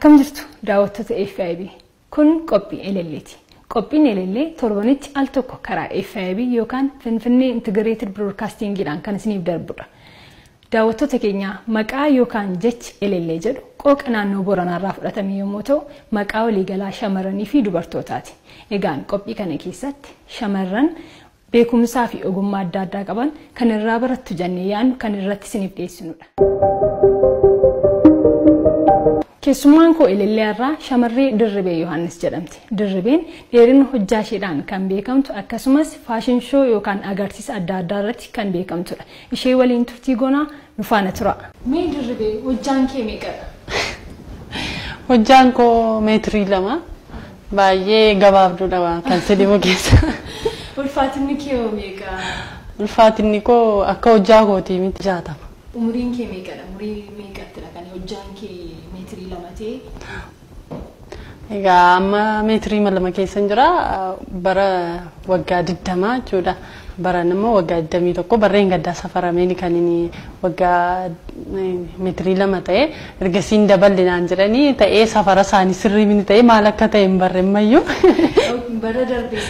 Akkam jirtu daawwattoota FIB. Kun qophii elelleeti. Qophiin elellee torbanitti al tokko karaa FIB yookaan Finfinnee Integrated Broadcasting jedhaan kan isiniif darbudha. Daawwattoota keenya maqaa yookaan jechi elellee jedhu qooqa naannoo Booranaarraa fudhatame yommuu ta'u, maqaa waliigalaa shamarranii fi dubartootaati. Egaan qophii kana keessatti shamarran beekumsaa fi ogummaa adda addaa qaban kan irraa barattu jennee yaadnu kan irratti isiniif dhiyeessinudha. Keessummaan koo elellee irraa shamarree Dirribee Yohaannis jedhamti. Dirribeen dheerina hojjaa isheedhaan kan beekamtu akkasumas faashin shoo yookaan agarsiisa adda addaa irratti kan beekamtudha. Ishee waliin turtii goonaa nu faana tura. Mee Dirribee hojjaan kee meeqadha? Hojjaan koo meetirii 2 baay'ee gabaabduudha kan sedhimu keessa. Ulfaatinni kee meeqa? Ulfaatinni koo akka hojjaa kootii miti 60. Umuriin kee meeqadha? Umurii meeqattidha kan hojjaan kee meetirii 2 ta'e? Egaa amma meetirii 2 keessa jira bara waggaa 20 jechuudha. Bara nama waggaa 21 barreen gaddaa safarameen kan inni waggaa meetirii 2 ta'e ergasiin daballinaan jedhanii ta'ee safara isaanii sirrii mini ta'e maal akka ta'e hin barreemmayyuu. Bara darbee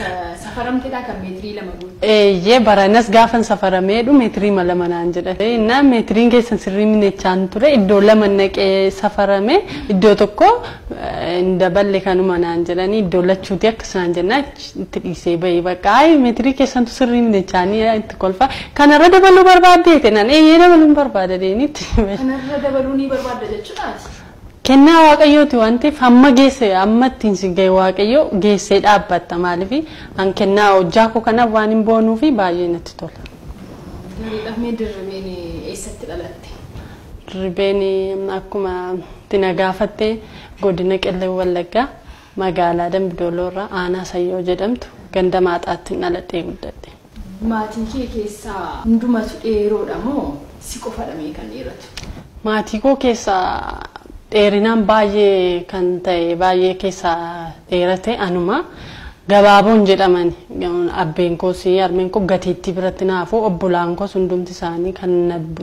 safaramteedha kan meetirii 2 guutuu. Eeyyee baranas gaafan safarameedhu meetirii 2 naan jedha. Innaa meetiriin keessan sirrii minechaan ture iddoo 2 naqee safarame iddoo tokko hin daballe kanuma naan jedhanii iddoo lachuuti akkasaan jennaa itti dhiisee bahee bakka meetirii keessantu sirrii minechaan itti kolfa kanarra dabaluu barbaaddeete naan eeyyee dabaluu barbaada deenitti. Kanarra dabaluu ni barbaadda jechuudhaas. Kennaa waaqayyooti waan ta'eef hamma geesse amma ittiin si ga'e waaqayyo geessee dhaabbatta maaliif an kennaa hojjaa koo kana waan hin boonuu fi baay'ee natti tola. Dirribeen eessatti dhalatte? Dirribeen akkuma tina gaafatte godina Qellem Wallaggaa magaalaa Dambidooloorraa aanaa Sayyoo jedhamtu ganda maaxaatti dhaladhee guddadhe. Maatiin kee keessaa hundumatu dheeroodha moo si qofadha mee kan dheeratu? Maatii koo keessaa dheerinaan baay'ee kan ta'e baay'ee keessaa dheerate anuma gabaaboon jedhaman abbeen koo si harmeen koo gateettii biratti naafu obbolaan koo hundumti isaanii kan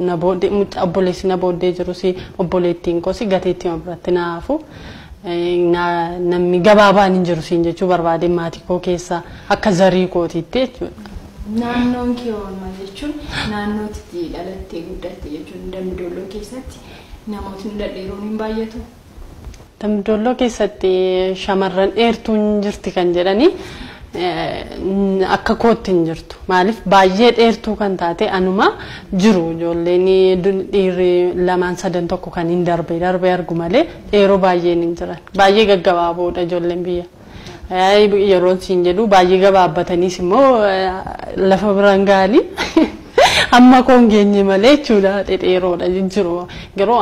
na booddee obboleessi na booddee jiru si obboleettiin koo si gateettii biratti naafu namni gabaabaan hin jiru siin jechuu barbaade maatii koo keessaa akka zarii kootiitti jechuudha. Naannoon kee maal jechuun naannootti dhalattee guddatte jechuun Dambidooloo keessatti namootni dhedheeroon hin baay'atu. Dambidooloo keessatti shamarran dheertuun jirti kan jedhanii akka kootti hin jirtu. Maaliif baay'ee dheertuu kan taate anuma jiru ijoolleen dhiirri 2-3 tokko kan hin darbe argu malee dheeroo baay'een hin jiran. Baay'ee gaggabaaboodha ijoolleen biyya. Yeroon siin jedhu baay'ee gabaabbataniis immoo lafa biraan gaalii. Amma koon geenye malee jechuudha dheeroodha jiru. Garuu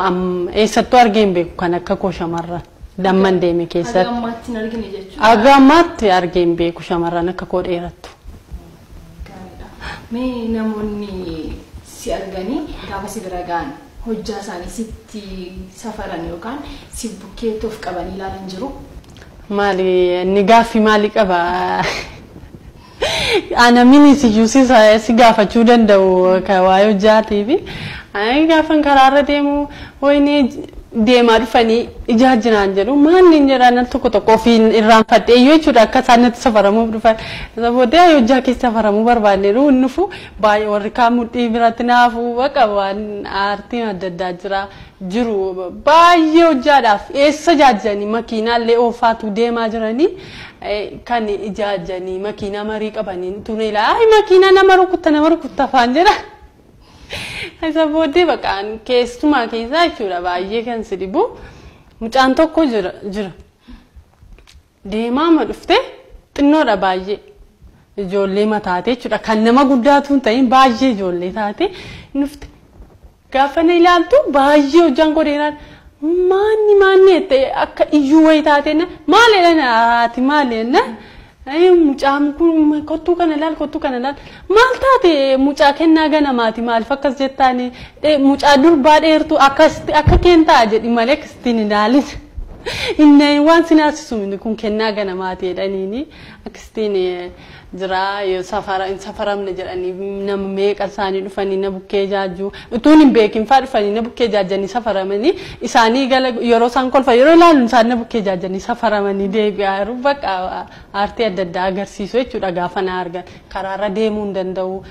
eessattuu argeen beeku kan akka koo shamarran damman deeme keessatti. Agamaatti argine jechuudha. Agamaatti argeen beeku shamarran akka koo dheerattu. Mee namoonni si arganii gaafa si bira ga'an hojjaa isaanii sitti safaran yookaan si bukkeettoof qabanii ilaalan jiru? Maali inni gaaffii maali qaba? Ana mini si gaafachuu danda'u ka waa'ee hojjaatii fi gaafan karaarra deemu wayini deemaa dhufanii ijaajjinaan jedhu maanni jedhan tokko tokko ofiin irraanfadhee jechuudha akka isaanitti safaramuuf dhufan booddee hojjaa keessa safaramuu barbaanneeru nufu baay'ee warri kaan mudhii biratti naafu baqa waan aartiin adda addaa jiru baay'ee hojjaadhaaf eessa jaajjanii makiinaallee oofaatu deemaa jiranii kan ijaajjanii makiinaa marii qabanii tuneela makiinaa nama rukutta afaan jedha. Isa booddee baqaan keessumaa keessaa jechuudha baay'ee kan si dhibu mucaan tokko jira deemaa ma dhufte xinnoodha baay'ee ijoollee mataate jechuudha kan nama guddaatu hin ta'in baay'ee ijoollee taate dhufte gaafa na ilaaltu baay'ee hojjaan godheeraan maanni akka iyyuu wayii taate maali haati maali mucaan kun kottuu kana laal maal taate mucaa kennaa ganamaati maaliif akkas jettaan mucaa durbaa dheertu akka keentaa jedhi malee akkasitiin ilaalin Inni waan sinaasisuun kun kennaa ganamaati jedhaniini akkasitiin jira yoo safaramne jedhanii nama meeqa isaanii dhufanii na bukkee jaajju utuun hin beekin faa dhufanii na bukkee jaajjanii safaramanii isaanii gala yeroo isaan kolfa yeroo ilaaluun isaan na bukkee jaajjanii safaramanii deebi'aa jiru bakka aartii adda addaa agarsiisu jechuudha gaafa na argan karaarra deemuu hin danda'u.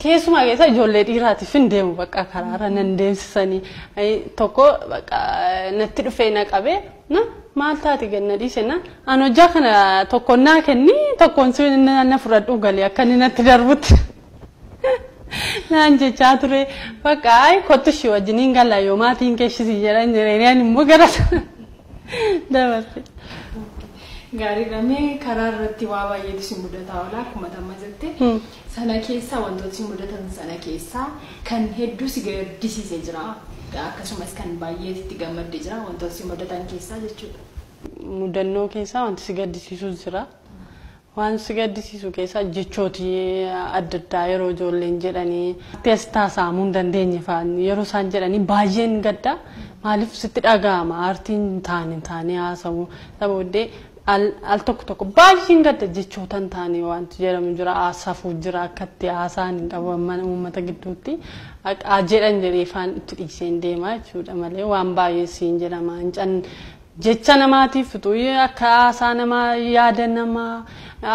Keessumaa keessa ijoollee dhiiraatiif hin deemu bakka karaarra nan deemsisanii tokko bakka natti dhufee na qabee na maal taati ganna dhiisena an hojjaa kana tokkoon naa kenni tokkoon sun na fudhadhu galee akka inni natti darbutti naan jechaa ture bakka kottu ishee wajjiniin galaa yoo maatiin keeshisi jedhan jireenyaan immoo gara dabarse. Gaarii damee karaa irratti waa baay'eetu si mudataa oola akkuma tamma jette sana keessaa wantoota si mudatan sana keessaa kan hedduu si gaddisiisee jira akkasumas kan baay'eetti gammadde jira wantoota si mudatan keessaa jechuudha. Mudannoo keessaa wanti si gaddisiisu jira. Waan si gaddisiisu keessaa jechooti adda addaa yeroo ijoolleen jedhanii teestaa saamuu hin dandeenye fa'aan yeroo isaan jedhanii baay'een gadda maaliif sitti dhaga'ama aartiin taane haasa'u sabooddee al tokko baay'een gadda jechootan taane wanti jedhamu jira haasafuu jira akkatti haasaan hin qabaman uummata gidduutti jedhan jedhee faan itti dhiiseen deemaa jechuudha malee waan baay'ee siin jedhama hin jecha namaatiif tuyi akka haasaa namaa yaada namaa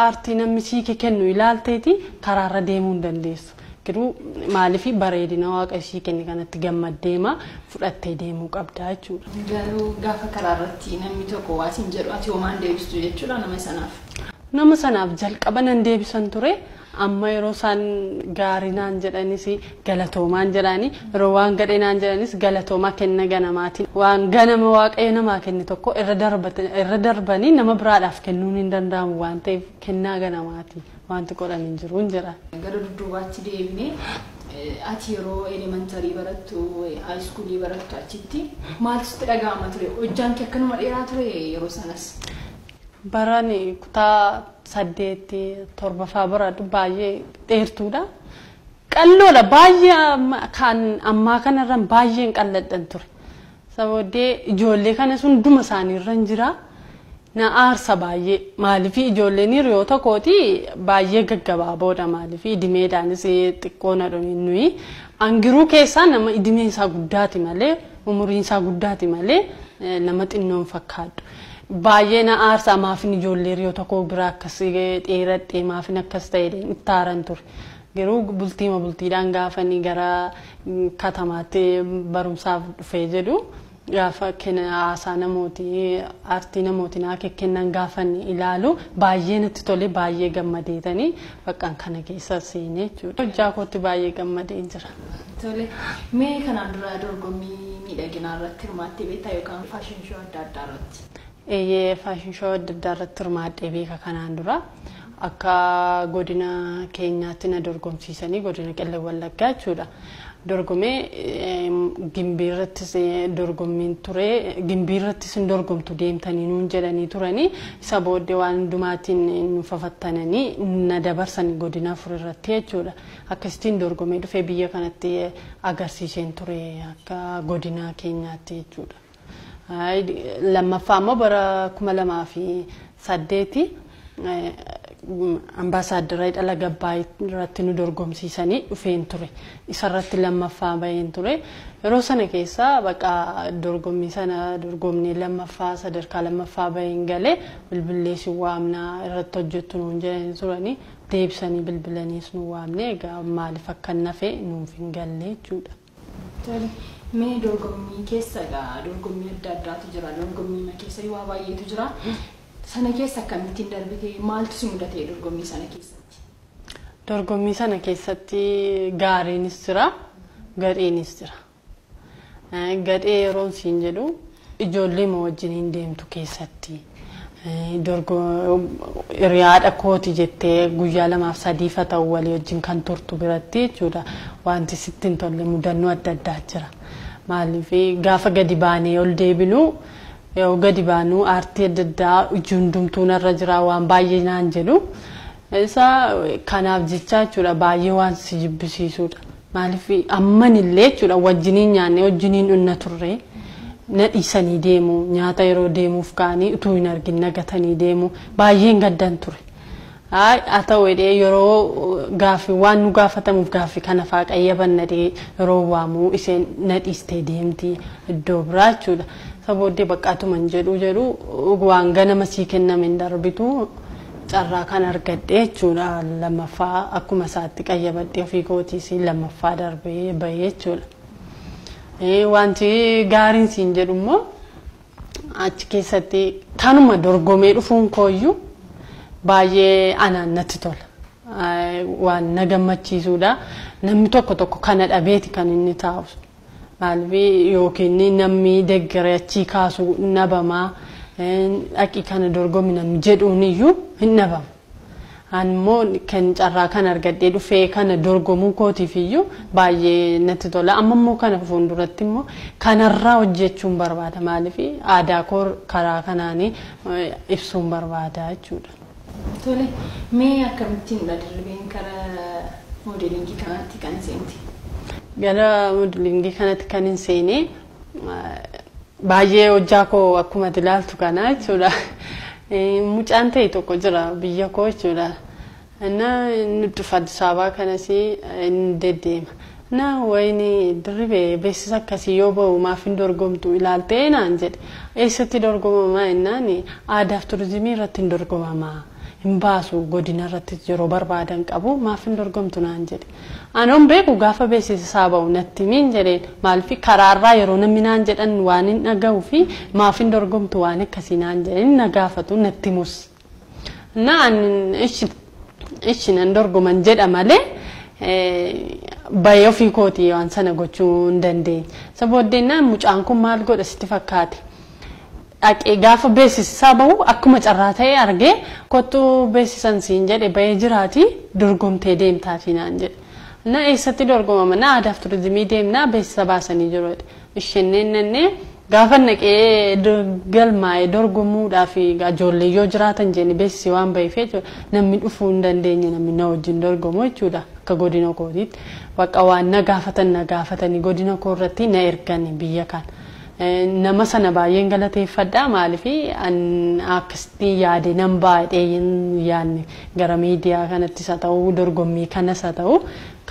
aartii namni sii kennu ilaalteeti karaarra deemuu hin dandeessu. Garuu maaliif bareedina waaqa ishii kenni kanatti gammaddeema fudhattee deemuu qabda jechuudha. Garuu gaafa karaarratti namni tokko waa siin jedhu ati homaan deebistu jechuudha nama sanaaf. Nama sanaaf jalqaba nan deebisan ture amma yeroo isaan gaarinaan jedhanis galatoomaan jedhani yeroo waan gadheenaan jedhanis galatoomaa kenna ganamaatiin waan ganama waaqayyo namaa kenni tokko irra darbanii nama biraadhaaf kennuun hin danda'amu waan ta'eef kennaa ganamaatiin wanti godhan hin jiru hin jira. Gara dudduubaatti deemnee ati yeroo elementarii barattu high schoolii barattu achitti maaltu sitti dhaga'ama ture hojjaan kee akkanuma dheeraa ture yeroo sanas. Barani kutaa 8-7 faa baratu baay'ee dheertuudha. Qalloodha baay'ee kan ammaa kanarraan baay'een qalladhan ture. Sabooddee ijoollee kana sun duma isaaniirra hin jira. Na aarsa baay'ee maaliif ijoolleen hiriyoota kooti baay'ee gaggabaaboodha maaliif idimeedhaanis xiqqoo na dhumin nuyi. Angiruu keessaa nama idimeen isaa guddaati malee umuriin isaa guddaati malee nama xinnoon fakkaatu. Baay'ee na aarsa maafin ijoollee hiriyoota koo biraa akkas dheeradhee maafin akkas ta'edhaan itti aaran ture. Garuu bultiidhaan gaafanii gara katamaatti barumsaaf dhufee jedhu gaafa kenna haasaa namooti aartii namootiin akka kennan gaafanii ilaalu baay'ee natti tole baay'ee gammadeetanii baqqaan kana keessa seenee jechuudha. Hojjaa kootti baay'ee gammadee jira. Tole mee kanaan dura dorgommii miidhaginaa irratti hirmaattee beektaa yookaan faashin shoo adda addaa irratti? Faashin shoo adda addaa irratti hirmaadhee beeka kanaan dura. Akka godina keenyaatti na dorgomsiisanii godina Qellem Wallaggaa jechuudha. Dorgomee gimbiirrattis dorgommiin ture gimbiirrattis hin dorgomtu deemtanii nuun jedhanii turanii isa booddee waan hundumaatiin nu fafattananii na dabarsanii godina 4 irratti jechuudha. Akkasitiin dorgomee dhufee biyya kanatti agarsiiseen ture akka godina keenyaatti jechuudha. Lammaffaa immoo bara 2008 ambaasaadara dhala gabbaa irratti nu dorgomsiisanii dhufeen ture. Isarratti lammaffaa baheen ture. Yeroo sana keessa baqa dorgommii sana dorgomnee lammaffaa sadarkaa lammaffaa baheen galee bilbilee si waamnaa irratti hojjettu nuun jedhanii turanii deebisanii bilbilaniis nu waamne egaa maaliif akka nafe nuuf hin galle jechuudha. Mee dorgommii keessa dorgommii adda addaatu jira. Dorgommii keessa waa baay'eetu jira. Sana keessa akkamittiin darbitee maaltu si mudatee dorgommii sana keessatti? Dorgommii sana keessatti gaariinis jira, gadheenis jira. Gadhee yeroon siin jedhu ijoollee ma wajjiniin deemtu keessatti hiriyaadha kooti jettee guyyaa 2-3 ta'u walii wajjin kan turtu biratti jechuudha. Wanti sitti hin tolle mudannoo adda addaa jira. Maaliif gaafa gadi baanee ol deebinu yoo gadi baanu aartii adda addaa ujundumtuu narra jira waan baay'ee naan jedhu isa kanaaf jecha jechuudha baay'ee waan si jibbisiisudha. Maaliif amman illee jechuudha wajjiniin nyaanne wajjiniin dhunna turre nadhiisanii deemu nyaata yeroo deemuuf kaanii utuu hin argin nagatanii deemu baay'een gaddan ture. Haa ta'u yeroo gaaffii waan nu gaafatamuuf gaaffii kana faa qayyabannadee yeroo waamu isheen nadhiistee deemti iddoo biraa jechuudha. Sabooddee baqqaatuman jedhu waan ganama sii kenname hin darbitu carraa kan argadhee jechuudha. Lammaffaa akkuma isaatti qayyabadhee ofii kootiis lammaffaa darbee bahee jechuudha. Wanti gaariin siin jedhu immoo achi keessatti kanuma dorgomee dhufuun kooyyuu baay'ee anaan natti tola. Waan na gammachiisuudha. Namni tokko kana dhabeeti kan inni taa'u. Maaliif yookiin namni deeggaree achii kaasu nabamaa dhaqii kana dorgomi namni jedhuun iyyuu hin nabamu. Ammoo kan carraa kan argadhee dhufee kana dorgomuu kootiif iyyuu baay'ee natti tola. Amma immoo kana fuulduratti immoo kanarraa hojjechuun barbaada. Maaliif aadaa koo karaa kanaanii ibsuun barbaada jechuudha. Tole, mee akkamittiin darbeen karaa modelingii kanatti kan seenti? Gara modelingii kanatti kan hin seene baay'ee hojjaa koo akkuma ilaaltu kana jechuudha. Mucaan ta'e tokko jira biyya koo jechuudha. Nuti Addis Ababaa kanas hin deddeema. Wayini dirribee beeksisa akkasii yoo ba'u maaf hin dorgomtu ilaaltee naan jedhe. Eessatti dorgomamaa jennaan aadaaf turizimii irratti hin dorgomamaa. Hin baasu godina irratti yeroo barbaadan qabu maaf hin dorgomtu naan jedhe. Anoon beeku gaafa beeksisa ba'u natti miin jedheen maaliif karaarraa yeroo namni naan jedhan waan hin dhaga'uu fi maaf hin dorgomtu waan akkasii naan jedhan na gaafatu natti mus. Ishi nan dorgoman jedha malee bayee ofii kootii waan sana gochuu hin dandeenye. Sabooddeen mucaan kun maal godha sitti fakkaate? Dhaqee gaafa beeksisa ba'u akkuma carraa ta'ee argee kottuu beeksisan siin jedhe bayee jiraati dorgomtee deemtaafi naan jedhe. Eessatti dorgomama aadaaf turizimii deemnaa beeksisa baasanii jiru. Isheen gaafa naqee galmaa'ee dorgomuudhaaf ijoollee yoo jiraatan jenni beeksisi waan baheef namni dhufuu hin dandeenye namni na wajjin dorgomu jechuudha. Akka godina kootiitti bakka waan na gaafatanii godina koo irratti na ergan biyya kana. Nama sana baay'een galateeffadha maaliif akkasitti yaade nan baay'ee yaadne gara miidiyaa kanattis haa ta'u dorgommii kanas haa ta'u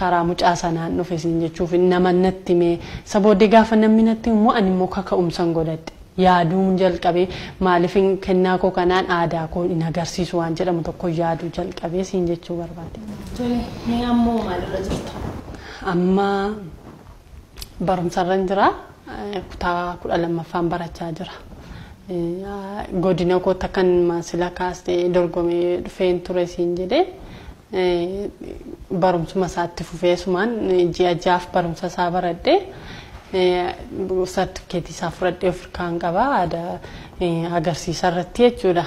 karaa mucaa sanaan dhufe siin jechuuf nama natti mee sabooddee gaafa namni natti immoo ani immoo kaka'umsan godhadhe yaaduun jalqabee maaliif kennaa koo kanaan aadaa koo hin agarsiisu waan jedhamu tokko yaaduu jalqabee siin jechuu barbaade. Tole, mee ammoo maalirra jirtu? Amma barumsarra jira. Kutaa 12ffaan barachaa jira. Godina kootti kan maasila kaastee dorgomee dhufeen ture siin jedhee barumsuma isaatti fufee sumaan ji'a jaaf barumsa isaa baradhee sartifikeetii isaa fudhadhee ofirkaan qabaa aadaa agarsiisa irratti jechuudha.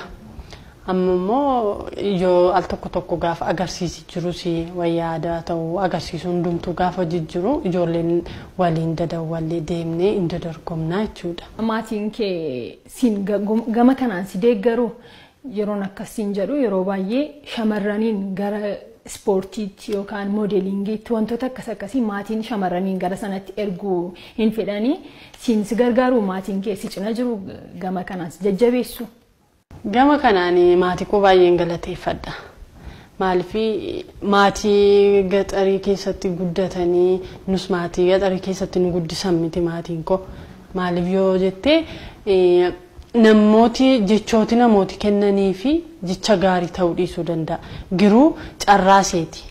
Amma immoo yoo al tokko gaafa agarsiisi jirus wayyaa aadaa ta'uu agarsiisu hundumtuu gaafa jijjiiru ijoolleen waliin dadawwallee deemnee hin dorgomnaa jechuudha. Maatiin kee siin gama kanaan si deeggaru yeroon akkasiin jedhu yeroo baay'ee shamarraniin gara ispoortiitti yookaan modelingiitti wantoota akkasii maatiin shamarraniin gara sanatti erguu hin fedhanii siin si gargaaru maatiin kee si cina jiru gama kanaan si jajjabeessu. Gama kanaan maatii koo baay'een galateeffadha. Maaliif maatii gaxarii keessatti guddatanii nus maatii gaxarii keessatti nu guddisan miti maatiin koo. Maaliif yoo jettee namooti jechooti namooti kennanii fi jecha gaarii ta'uu dhiisuu danda'a. Giruu carraaseeti.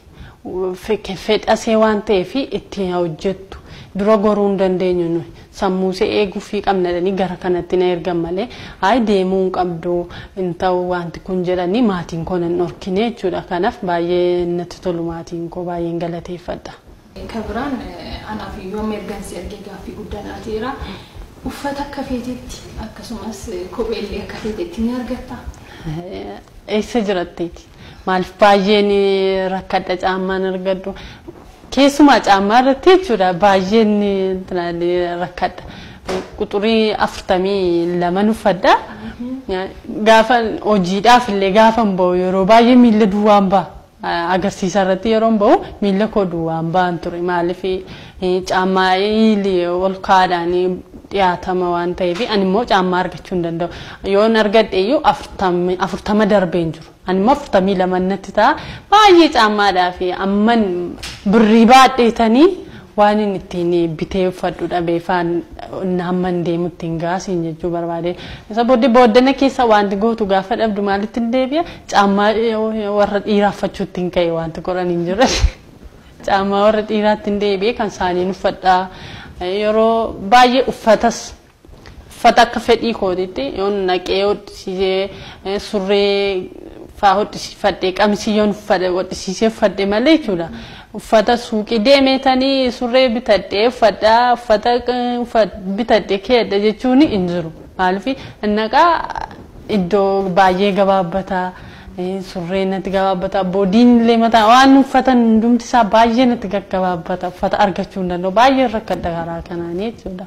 Fedhasee waan ta'eef itti hojjettu. Dura goruu hin dandeenyu nuyi. Sammuusee eeguu fi qabnadhanii gara kanatti na ergan malee deemuu hin qabdu hin ta'u wanti kun jedhanii maatiin koo nan dhorkine jechuudha. Kanaaf baay'ee natti tolu maatiin koo baay'een galateeffadha. Kabiraan anaaf yoo ergansi ergee gaaffii guddaa naateera. Uffata akka feetetti akkasumas kopheellee akka feetetti ni argatta? Eessa jiratteeti? Maaliif baay'een rakkadha caammaan argadhu? Keessumaa caammaa irratti jechuudha baay'een rakkadha. Quxurii 42 uffadha. Gaafa hojiidhaaf illee gaafa bahu yeroo baay'ee miila duwwaan ba'a. Agarsiisa irratti yeroo bahu miila koo duwwaan ba'an ture. Maaliif caammaa ol kaadhaan dhiyaatama waan ta'eef ani immoo caammaa argachuu hin danda'u. Yoon argadhe iyyuu 40 darbeen jiru. Ani immoo 42 natti ta'a. Baay'ee caammaadhaa fi amman birrii baadheetanii waan inni ittiin bitee uffadhu dhabee faan hamman deemutti hin gaasiin jechuu barbaade. Isa booddee keessa wanti gootu gaafa dhabdu maalitti hin deebi'a? Caammaa warra dhiiraaffachuutti hin ka'e wanti qoran hin jirre. Caammaa warra dhiiraatti hin deebi'e kan isaaniin uffadhaa. Yeroo baay'ee uffata akka fedhii kootitti yoon naqee hodhisiisee surree faa hodhisiifadhee qamisiyyoon hodhisiisee uffadhe malee jechuudha. Uffata suuqii deemetanii surree bitadhee uffadhaa uffata bitadhee keedha jechuun hin jiru. Maaliif naqaa iddoo baay'ee gabaabbataa. Surree natti gabaabbataa boodiin illee mataa waan uffatan hundumti isaa baay'ee natti gaggabaabbata uffata argachuu hin danda'u baay'ee rakkadha karaa kanaanii jechuudha.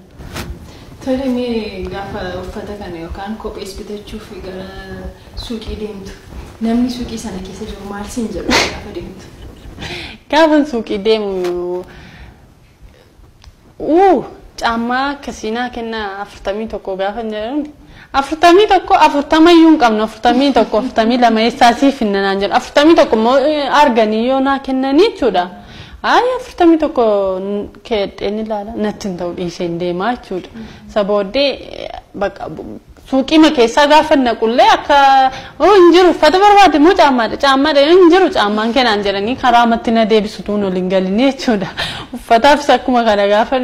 Tole mee gaafa uffata kana yookaan kophees bitachuuf gara suuqii deemtu namni suuqii sana keessa jiru maal siin jedhu gaafa deemtu? Gaafa suuqii deemu caammaa akkasiinaa kennaa 41 gaafa jedhamu. 40 iyyuu qabna 42 eessaasii finnanaan jedhu 41 immoo arganii yoo naa kennanii jechuudha. 41 keedheen ilaala natti hin ta'u dhiisee hin deemaa jechuudha. Isa booddee suuqii keessaa gaafa naqullee akka hin jiru uffata barbaade immoo caammaadha hin jiru caammaan kennaan jedhanii karaa matti na deebisutuun ol hin galinee jechuudha. Uffataafis akkuma kana gaafa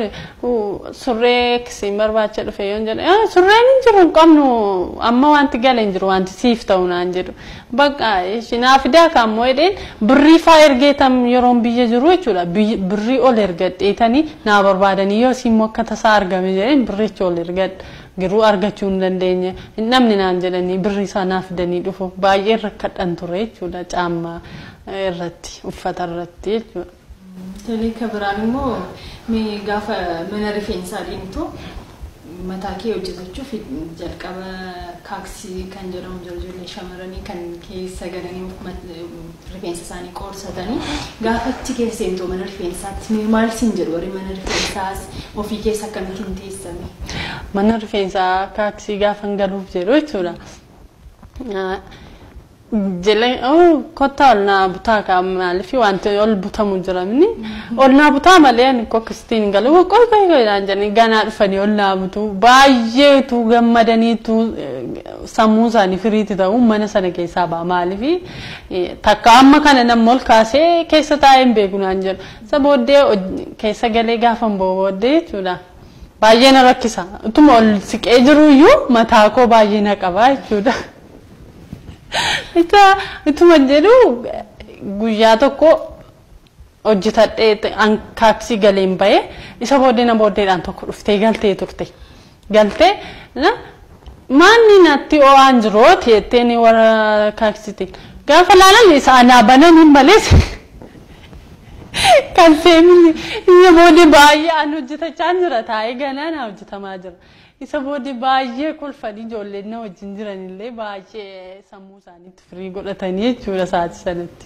surree kisiin barbaacha dhufe yoon jedhe surreen hin jiru hin qabnu amma wanti gala hin jiru wanti siif ta'u naan jedhu. Bakka ishinaa fidaa kaammoo jedheen birrii faa ergeetam yeroon biyya jiru jechuudha. Birrii ol ergadheetanii naa barbaadanii yoo simmoo akka tasaa argame jedheen birricha ol ergadha. Giruu argachuu hin dandeenye namni naan jedhanii birrii isaa naa fidanii dhufu baay'ee rakkadhan ture jechuudha caammaa irratti uffata irratti jechuudha. Tole kabiraan immoo mee gaafa mana rifeensaa deemtu mataa kee hojjetachuuf jalqaba kaaksii kan jedhamu ijoollee shamarranii kan keessa galanii rifeensa isaanii qorsatanii gaafa achi keessa seentu mana rifeensaatti maal siin jedhu warri mana rifeensaas ofii keessa akkamittiin teessame? Mana rifeensaa kaaksii gaafa galuuf jedhu jechuudha. Kottaa ol naa butaa maaliif wanti ol butamu jiramni ol naa butaa malee ani kokkistiin galu qoy naan jedhanii ganaa dhufanii ol naa butu baay'eetu gammadaniitu sammuu isaanii firiitti ta'u mana sana keessaa ba'a maaliif takka amma kana namni ol kaasee keessa taa'ee hin beeku naan jedhu. Isa booddee keessa galee gaafa booddee jechuudha. Baay'ee na rakkisa. Utuma ol siqee jiru iyyuu mataa koo baay'ee na qaba jechuudha. Ituma jedhu guyyaa tokko hojjetadhee kaaksii galeen bahee isa booddeedhaan tokko dhuftee galtee turte. Galtee maanni natti oo'aan jiru teetteen warra kaaksiitiin gaafa laalan isa anaa bananii malees kan seemni isa booddee baay'ee an hojjetachaa jira taa'ee ganaa na hojjetamaa jira. Isa booddee baay'ee kolfanii ijoolleen na wajjin jiranillee baay'ee sammuu isaaniitti firii godhatanii jechuudha sa'aatii sanatti.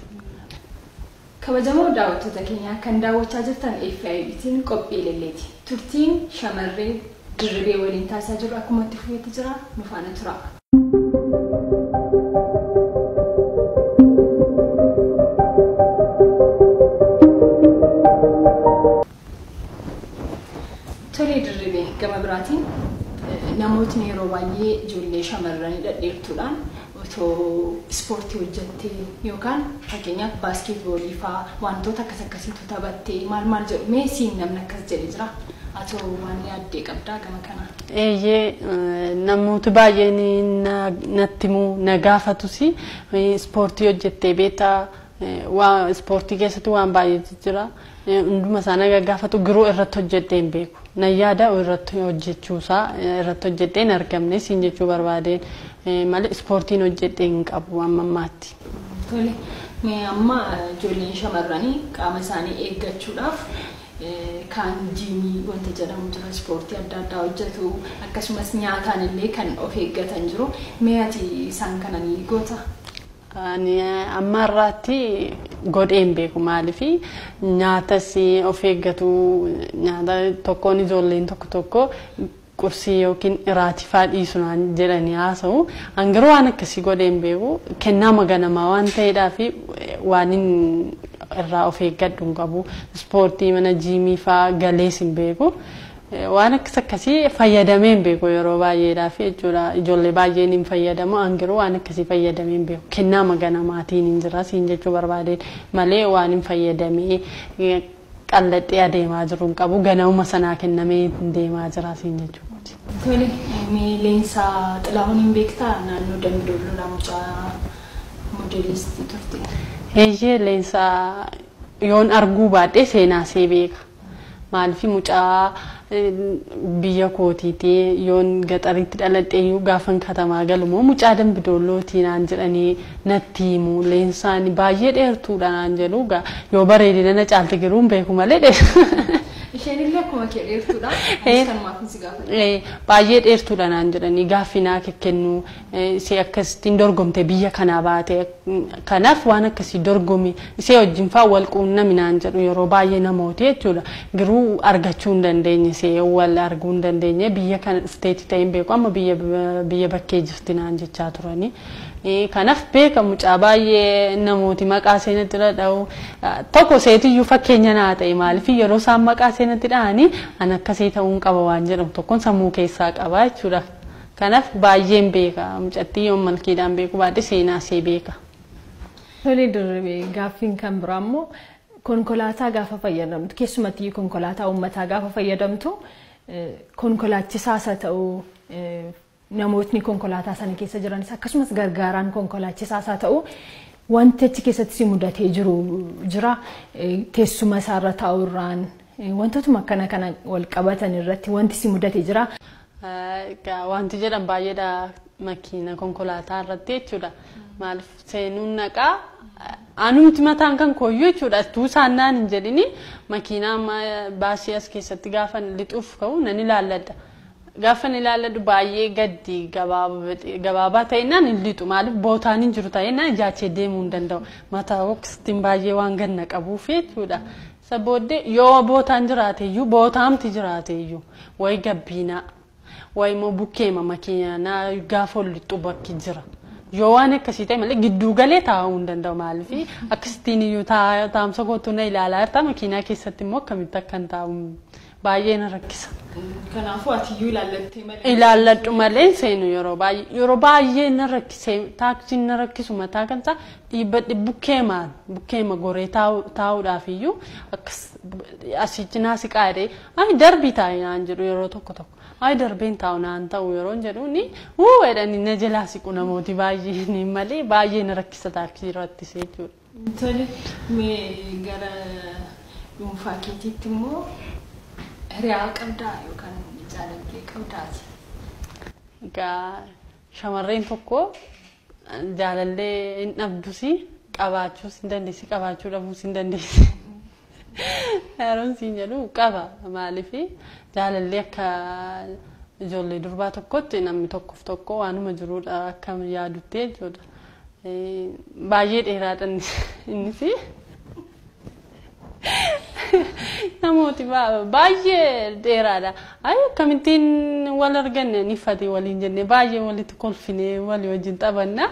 Kabajamoo daawwattoota keenyaa kan daawwachaa jirtan FIBtiin qophii elelleeti. Turtiin shamarree dirribee waliin taasisaa jiru akkuma itti fufeetti jira nu faana tura. Tole dirribee gama biraatiin namootni yeroo baay'ee ijoollee shamarranii dhadheertuudhaan otoo ispoortii hojjettee yookaan fakkeenyaaf baaskeetboolii fa'aa wantoota akkasiitu taphattee maal jedhu mee siin namni akkas jedhe jira atoo waan yaaddee qabdaa gama kanaa? Namooti baay'een natti immoo na gaafatus ispoortii hojjettee beektaa ispoortii keessatti waan baay'eetu jira. Hunduma isaanii gaafatu giruu irratti hojjettee hin beeku. Na yaada irratti hojjechuusaa irratti hojjettee hin argamne siin jechuu barbaadeen malee ispoortiin hojjettee hin qabu amma ammaatti. Tole amma ijoolleen shamarranii qaama isaanii eeggachuudhaaf kan jiimii wanta jedhamu jira ispoortii adda addaa hojjetu akkasumas nyaataan illee kan of eeggatan jiru. Mee ati isaan kana ni goota? Ani amma irratti godheen beeku maaliif nyaata si of eeggatu nyaata tokkoon ijoolleen tokko qursii yookiin iraatifaa dhiisuun jedhanii haasa'u hangaruu waan akkasii godheen beeku kennaa maganamaa waan ta'eedhaa fi waan irraa of eeggadhu qabu ispoortii mana jiimii faa galees hin beeku waan akkasii fayyadameen beeku yeroo baay'eedhaa fi jechuudha ijoollee baay'een hin fayyadamu hangaruu waan akkasii fayyadameen beeku kennaa maganamaatiin hin jira siin jechuu barbaadeen malee waan hin fayyadamee qalladhee adeemaa jiru qabu ganama sanaa kennamee deemaa jira siin jechuudha. Tole leensa xilaahuun hin beektaa naannoo Dambidolloo Lamucaa modeelistii turte. Eeyyee leensa yoon arguu baadhee seenaa see beeka. Maaliif mucaa biyya kootiitii yoon gaxaritti dhaladheeyyuu gaafan katamaa galumoo mucaa Dambidollootii naan jedhanii natti himu leensaan baay'ee dheertuudha naan jedhu yoo bareedina na caalti giruun beeku malee isheen illee akkuma kee dheertuudha kan maafinsi gaafate baay'ee dheertuudha naan jedhanii gaaffinaa kennu see akkasitiin dorgomte biyya kanaa baate kanaaf waan akkasii dorgomi see wajjin faa wal quunnami naan jedhu yeroo baay'ee namooti jechuudha giruu argachuu hin dandeenye see wal arguu hin dandeenye biyya kana dhufteetti ta'in beeku amma biyya bakkee jirti naan jechaa turanii kanaaf beeka mucaa baay'ee namooti maqaa seenatti dhadha'u tokko seetiyyuu fakkeenya naa ta'e maaliif yeroo isaan maqaa seenatti dha'anii an akkasii ta'uun qaba waan jedhamu tokkoon sammuu keessaa qaba jechuudha. Kanaaf baay'een beeka mucattii yoon malkiidhaan beeku baadhee seenaa see beeka. Tole dirree gaaffiin kan biraa immoo konkolaataa gaafa fayyadamtu keessumattuu konkolaataa uummataa gaafa fayyadamtu konkolaachisaas haa ta'u namootni konkolaataa sana keessa jiranis akkasumas gargaaraan konkolaachisaas haa ta'u wanti achi keessatti si mudatee jiru jira teessuma isaarra taa'urraan wantootuma kana wal qabatan irratti wanti si mudatee jira. Wanti jedhan baay'eedha makiina konkolaataa irratti jechuudha. Maaliif seenuun naqaa anumti mataan kan kooyyuu jechuudha tuusaan naan hin jedhini makiinaa baasii as keessatti gaafa lixuuf ka'u nan ilaalladha. Gaafa ilaalladhu baay'ee gaddi gabaabaa ta'inaan hin lixu maaliif bootaan hin jiru ta'inaan ijaachee deemuu hin danda'u mataa waqtiin baay'ee waan ganna qabuuf jechuudha. Isa booddee yoo bootaan jiraateeyyuu bootaamti jiraateeyyuu wayi gabbiinaa wayi immoo bukkeema makiinaa gaafa lixu bakki jira. Yoo waan akkasii ta'e malee gidduu galee taa'uu hin danda'u maaliif akkasitiin iyyuu taa'umsa gootuu na ilaalaa jirta makiinaa keessatti immoo akkamitti akkan taa'u baay'ee na rakkisa. Kanaafuu ati iyyuu ilaallattee malee ilaalladhu malee seenu yeroo baay'ee na rakkisee taaksiin na rakkisu mataa kan ta'a dhiibbadhi bukkeema goree taa'uudhaaf iyyuu asii cinaa si qaadee darbii taa'ee naan jedhu yeroo tokko darbeen taa'u naan ta'u yeroo jedhu ni jedhanii na jalaa siqu namooti baay'een malee baay'ee na rakkisa taaksii irratti jechuudha. Tole mee gara dhuunfaa keetiitti immoo hiriyaa qabdaa yookaan jaalallee qabdaati. Shamarreen tokko jaalallee hin dhabdusi qabaachuus hin dandeessi qabaachuu dhabuus hin dandeessi. Yeroon siin jedhu qaba maaliif jaalallee akka ijoollee durbaa tokkotti namni tokkoof tokko waanuma jiruudha akka yaadutti jechuudha. Baay'ee dheeraadha innis namooti baay'ee dheeraadha. Akkamittiin wal arganne niffate waliin jenne baay'ee walitti kolfine walii wajjin taphanna.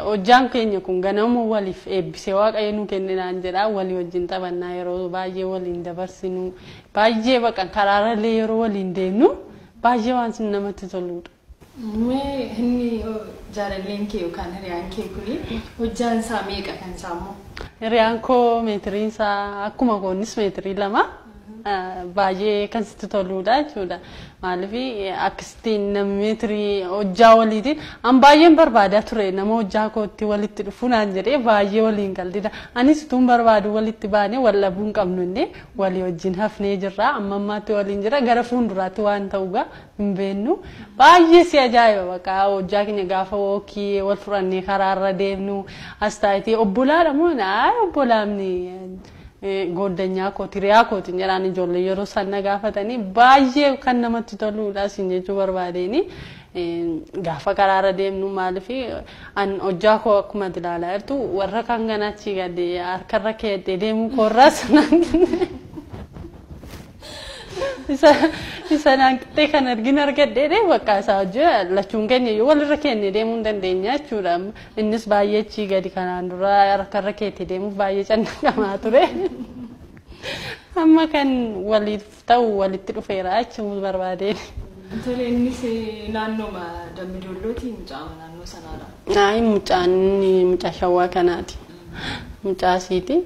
Hojjaan keenya kun ganama waliif eebbisee waaqayyo nu kenne naan jedha walii wajjin taphannaa yeroo baay'ee waliin dabarsinu baay'ee baqan karaarallee yeroo waliin deemnu baay'ee waan sin namatti toludha. Mee inni jaalalleen kee yookaan hiriyaan kee kuni hojjaan isaa meeqa kan isaa immoo? Hiriyaan koo meetiriin isaa akkuma koonnis meetirii 2 baay'ee kan sitti toludha jechuudha. Maaliif akkasitiin namni meetirii hojjaa waliitiin an baay'een barbaadaa ture nama hojjaa kootti walitti dhufu naan jedhee baay'ee waliin galdida. Anis tuun barbaadu walitti baanee wal dhabuu hin qabnu illee walii wajjin hafnee jirra amma ammaatti waliin jira gara fuulduraatti waan ta'uugaa hin beennu baay'ee si ajaa'iba baqa hojjaa keenya gaafa wookii wal furannee karaarra deemnu as taayitii obbolaadha moo obbolaamni godinaa kooti riyaa kooti jedhaan ijoollee yeroo sana gaafatanii baay'ee kan namatti toludha sin jechuu barbaadeni gaafa karaarra deemnu maaliif an hojjaa koo akkuma ilaalaa jirtu warra kan ganaachi gadee harkarra keettee deemuu korraas Isaan qixxee kan argin argadhee bakka isaa hojii lachuun keenya yoo walirra keenya deemuu dandeenya jechuudha. Innis baay'ee chii gadi kanaan dura harkarra keetti deemuuf baay'ee cannaqamaa ture. Amma kan waliif ta'u walitti dhufeera jechuun barbaadeen. Tole innis naannoo Dambidollootii mucaa naannoo sanaadha. Ay mucaa shawaa kanaati. Mucaa siiti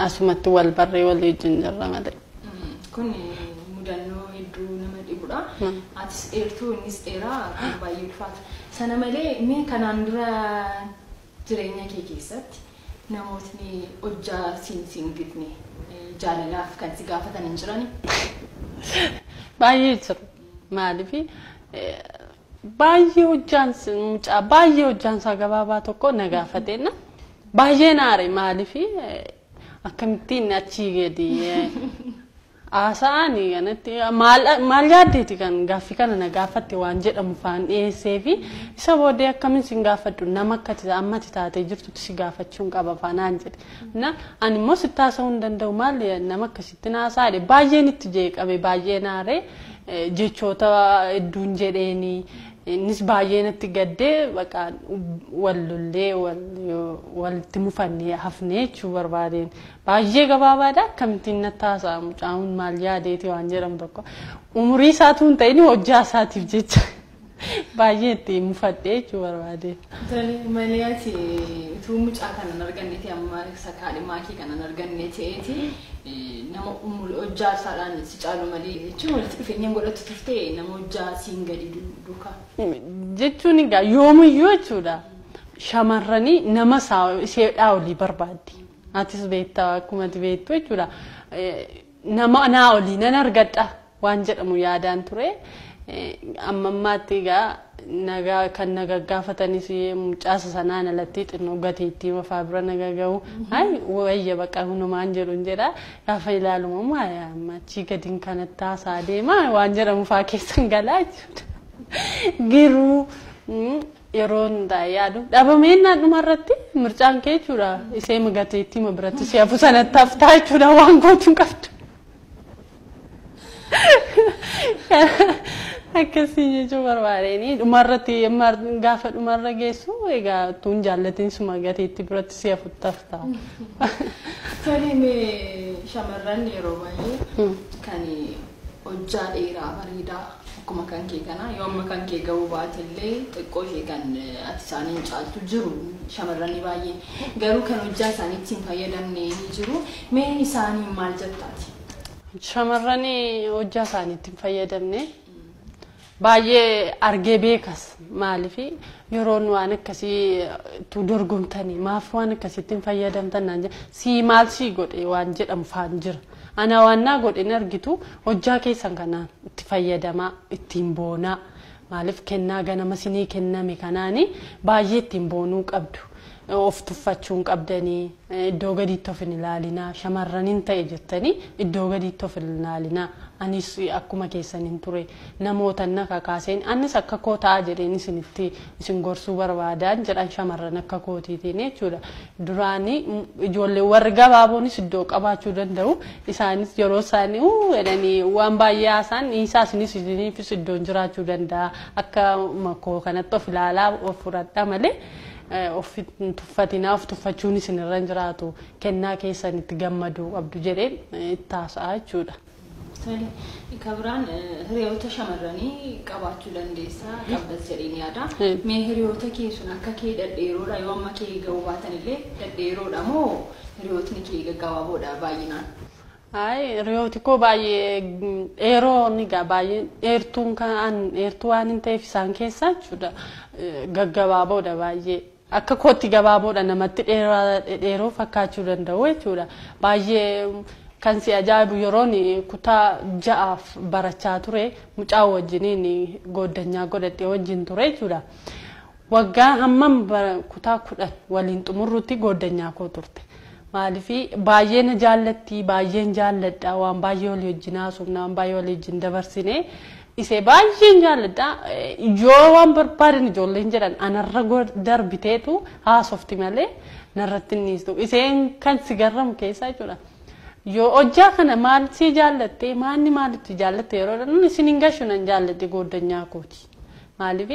asumatti wal barree wal wajjin jirra malee. Kun mudannoo hedduu nama dhibudha. Atis dheertuu innis dheeraa kan baay'ee ulfaata. Sana malee mee kanaan dura jireenya kee keessatti namootni hojjaa siin gitne jaalalaaf kan si gaafatan hin jirani? Baay'ee jiru. Maalifi baay'ee hojjaan mucaa baay'ee hojjaan isaa gabaabaa tokko na gaafateena baay'ee naare maalifi akkamittiin achii gadi haasa'anii kanatti maal yaaddeeti kan gaaffii kana na gaafatte waan jedhamu faan dhiyeessee fi isa booddee akkamiin sin gaafadhu nama akkati ammati taatee jirtutti si gaafachuun qaba faanaan jedhe. Ani immoo sitti haasa'uu hin danda'u maal nama akkasitti naasaadhe baay'een itti jeeqabe baay'ee naare. Jechoota hedduun jedheeni innis baay'ee natti gaddee baqa wallullee walitti mufannee hafnee jechuu barbaadeen baay'ee gabaabaadha akkamittiin natti haasa'a mucaan maal yaadeeti waan jedhamu tokko umurii isaatu hin ta'in hojjaa isaatiif jecha baay'ee itti mufadhee jechuu barbaadeen. Tole malee ati utuu mucaa kanan arganneeti amma sakaadhimaa kee kanan arganne ta'eeti nama hojjaa isaadhaan si caalu malee jechuun walitti dhufeenyaan godhatu turte nama hojjaa siin gadi duukaa. Jechuun egaa yoomiyyuu jechuudha shamarranii nama isheedhaa olii barbaaddi. Atis beektaa akkuma ati beektu jechuudha nama naa olii nan argadha waan jedhamu yaadaan ture. Amma ammaatti egaa nagaa kan naga gaafatanis mucaasa sanaan alatti xinnoo gateettii mafaa bira naga ga'u wayya baqa hunumaan jedhu jedha gaafa ilaalumu amma achii gadiin kanatti haasaa deema waan jedhamu faa keessan galaa jechuudha. Giruu yeroo hundaa yaadu dhabameenyaan dhumarratti mircaan kee jechuudha isee gateettii biratti si hafu sanatti haftaa jechuudha waan gootuun qabdu. Akkasii jechuun barbaadanii dhumarratti gaafa dhumarra geessu egaa tuun jaallatiin suma gateetti biratti si hafutti haftaa. Tole shamarran yeroo baay'ee kan hojjaa dheeraa bareedaa akkuma kan kee kana yoo amma kan kee ga'uu baatillee xiqqoo ishee kan ati isaaniin caaltu jiru shamarran baay'ee garuu kan hojjaa isaaniitti hin fayyadamne ni jiru mee isaanii maal jettaati? Shamarran hojjaa isaaniitti hin fayyadamne. Baay'ee argee beekas maalifi yeroo waan akkasii tu dorgomtanii maaf waan akkasitti hin fayyadamtan naan jedhe si maal si godhe waan jedhamu faan jira. Ana waan naa godhe ni argitu hojjaa keessan kanaan itti fayyadamaa ittiin boonaa maaliif kennaa ganama sinii kenname kanaani baay'ee ittiin boonuu qabdu. Of tuffachuun qabdanii iddoo gadiitti of hin ilaalinaa shamarraniin ta'e jettanii iddoo gadiitti of hin ilaalinaa anis akkuma keessan hin ture namoota naka kaaseen anis akka koo ta'a jedheen isin gorsuu barbaadaan jedhan shamarran akka kootiitiin jechuudha. Duraanii ijoollee warri gabaaboonis iddoo qabaachuu danda'u isaanis yeroo isaanii jedhanii waan baay'ee haasaan isaasinis isiniifis iddoon jiraachuu danda'a akka makoo kanatti of ilaalaa of fudhadha malee. Of tuffatinaa of tuffachuun isinirra jiraatu kennaa keessan itti gammaduu qabdu jedheen itti haasa'a jechuudha. Tole kabiraan hiriyoota shamarranii qabaachuu dandeessaa qabdas jedheen yaada. Mee hiriyoota kee sun akka kee dhedheeroodha yoo amma kee ga'uu baatanillee dhedheeroodha moo hiriyootni kee gaggabaaboodha baay'inaan? Hiriyooti koo baay'ee dheeroo ni gaa baay'ee dheertuu waan hin ta'eef isaan keessaa jechuudha gaggabaaboodha baay'ee. Akka kootti gabaaboodha namatti dheeroo fakkaachuu danda'u jechuudha. Baay'ee kan si ajaa'ibu yeroon kutaa 6 barachaa ture mucaa wajjiniin goddanyaa godhadhee wajjin ture jechuudha. Waggaa hammam kutaa 10 waliin xumurrutti goddanyaa koo turte. Maalifi baay'ee na jaallatti baay'een jaalladha waan baay'ee walii wajjin haasofna waan baay'ee walii wajjin dabarsine. Isee baay'een jaalladha yoo waan barbaadan ijoolleen jedhan anarra darbiteetu haasofti malee narratti niistu iseen kan si garramu keessaa jechuudha. Yoo hojjaa kana maal si jaallatte maanni maalitti jaallatte yeroo isin hin gashunan jaallatte goddanyaa kooti. Maaliif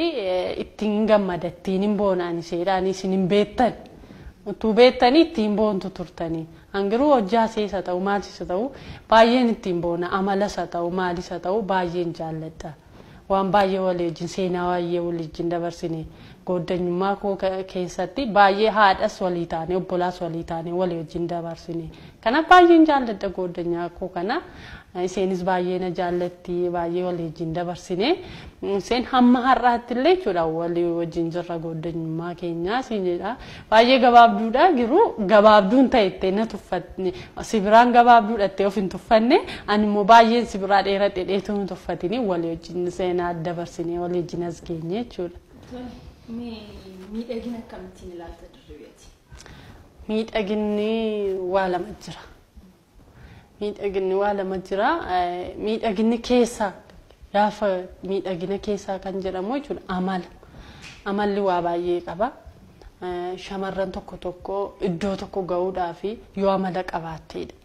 ittiin gammadattiin hin boonaan iseedhaan isin hin beektan. Utuu beektanii ittiin boontu turtanii. Hangiruu hojjaa seesa ta'u maalisa ta'u baay'een ittiin boona amalasa ta'u maalisa ta'u baay'een jaalladha. Waan baay'ee walii wajjin seenaa baay'ee walii wajjin dabarsine goddanyummaa koo keessatti baay'ee haadhas walii taane obbolaas walii taane walii wajjin dabarsine. Kana baay'een jaalladha goddanyaa koo kana. Iseenis baay'ee na jaallatti baay'ee walii wajjin dabarsine. Iseen hamma har'aatti illee jechuudha walii wajjin jirra goddanyummaa keenyaa siinjedha. Baay'ee gabaabduudha garuu gabaabduun ta'ettee na tuffatne sibiraan gabaabduudhattee of hin tuffanne ani immoo baay'een sibiraa dheeradhe dheetuu hin tuffatini walii wajjin seenaa dabarsine walii wajjin as geenye jechuudha. Miidhagina akkamittiin ilaalta dirribeeti? Miidhaginni waa lama jira. Miidhaginni waa lama jira. Miidhaginni keessa gaafa miidhagina keessa kan jedhamu jechuudha amala. Amalli waa baay'ee qaba. Shamarran tokko iddoo tokko ga'uudhaaf yoo amala qabaatteedha.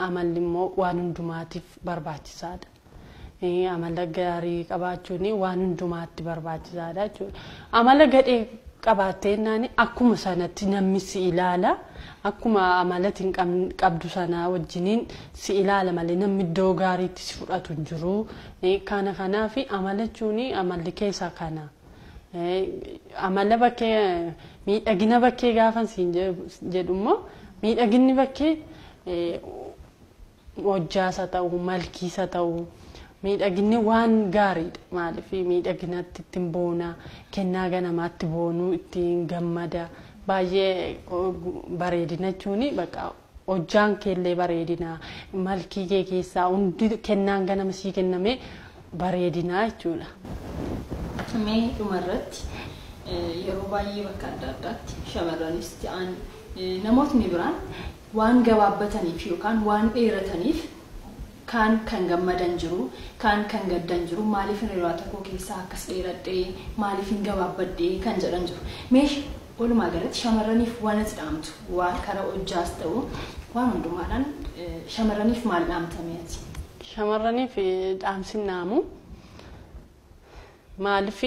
Amalli immoo waan hundumaatiif barbaachisaadha. Amala gaarii qabaachuun waan hundumaatti barbaachisaadha jechuudha. Amala gadhee qabaatteenaan akkuma sanatti namni si ilaala. Akkuma amalatiin qabdu sana wajjiniin si ilaala malee namni iddoo gaariitti si fudhatu hin jiru. Kanaaf amalachuun amalli keessa kana. Amala bakkee miidhagina bakkee gaafa siin jedhu immoo miidhaginni bakkee hojjaasa ta'u malkiisa ta'u miidhaginni waan gaariidha. Maaliif miidhaginatti ittiin boona kennaa ganamaatti boonuu ittiin gammada. Baay'ee bareedina jechuun bakka hojjaan keellee bareedina malkii kee keessaa hundi kennaan ganama sii kenname bareedina jechuudha. Mee dhumarratti yeroo baay'ee bakka adda addaatti shamarranis ta'an namootni biraan waan gabaabbataniif yookaan waan dheerataniif kan gammadan jiru kan gaddan jiru maaliif hiriyyaa tokko keessaa akkas dheeradhee maaliif hin gabaabbadhee kan jedhan jiru. Meesh walumaa galatti shamarraniif waan itti dhaamtu waan karaa hojjaas ta'u waan hundumaadhaan shamarraniif maal dhaamtameeti? Shamarraniif dhaamsin naamu maaliif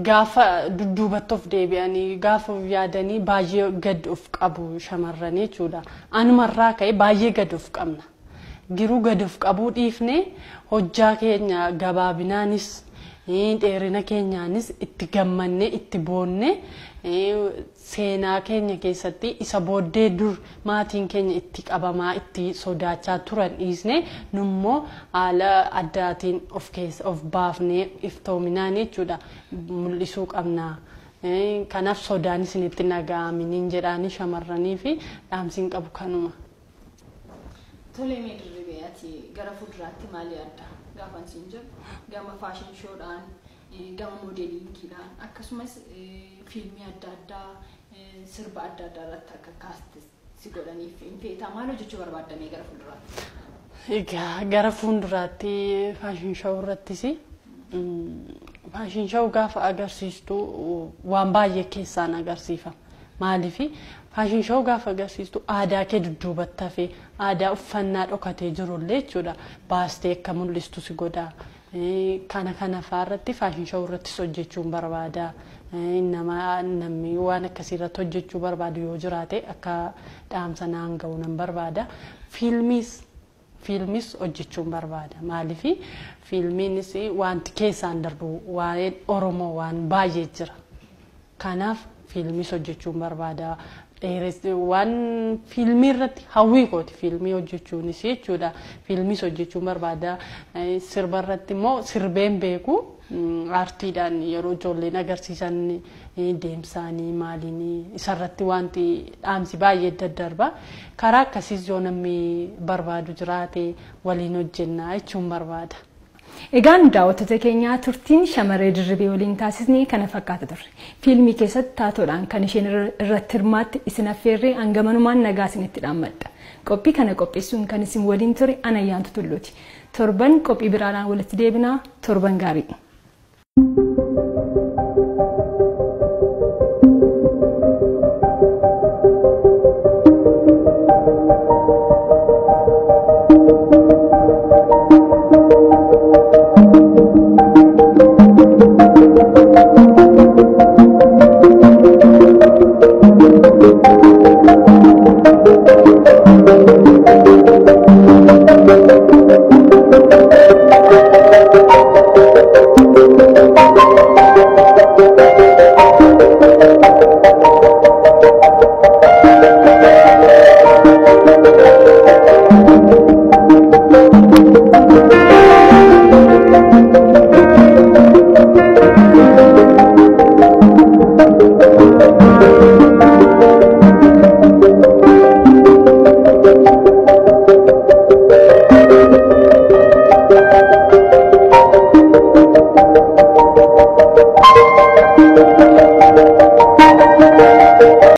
gaafa dudduubatti of deebi'anii gaafa yaadanii baay'ee gad of qabu shamarranii jechuudha. Anumarraa ka'e baay'ee gad of qabna. Giruu gad of qabuu dhiifne hojjaa keenya gabaabinaanis dheerina keenyaanis itti gammanne itti boonne seenaa keenya keessatti isa booddee dur maatiin keenya itti qabamaa itti sodaachaa turan dhiisne nummoo haala addaatiin of baafnee iftoominaan jechuudha mul'isuu qabna. Kanaaf sodaan isinitti naga'aminiin jedhaanii shamarranii fi dhaamsiin qabu kanuma. Tolee mee dirribeeti gara fuulduraatti maal yaadda? Gaafa siin jiru gama faashin shoodhaan gama modeelingiidhaan akkasumas fiilmii adda addaa sirba adda addaa irratti akka kaaste si godhaniif feetaa maal hojjechuu barbaadamee gara fuulduraatti? Egaa gara fuulduraatti faashin shoo irrattis faashin shoo gaafa agarsiistu waan baay'ee keessaan agarsiifama. Maaliif faashin shoo gaafa agarsiistu aadaa kee dudduubatti hafee aadaa uffannaa dhokatee jirullee jechuudha baastee akka mul'istu si godha. Kana faarratti faashin shoo irrattis hojjechuun barbaada. Namni waan akkasii irratti hojjechuu barbaadu yoo jiraate akka dhaamsa naan ga'u nan barbaada. Fiilmis hojjechuun barbaada. Maaliif fiilmiinis wanti keessaan darbu waa'ee Oromoo waan baay'ee jira. Kanaaf fiilmis hojjechuun barbaada. Waan fiilmii irratti hawwii kooti fiilmii hojjechuunis jechuudha. Fiilmis hojjechuun barbaada. Sirba irratti immoo sirbeen beeku aartiidhaan yeroo ijoolleen agarsiisan deemsaanii maaliin isarratti wanti dhaamsi baay'ee daddarba. Karaa akkasiis yoo namni barbaadu jiraate waliin hojjennaa jechuun barbaada. Egaan daawwattoota keenyaa turtiin shamarree dirribee waliin taasisnee kana fakkaata turre. Fiilmii keessatti taatoodhaan kan isheen irratti hirmaatte isin affeerree hangamanumaan nagaa isinitti dhaammadha. Qophii kana qopheessuun kan isin waliin ture Anayyaantu Tulluuti. Torban qophii biraadhaan walitti deebinaa torban gaarii.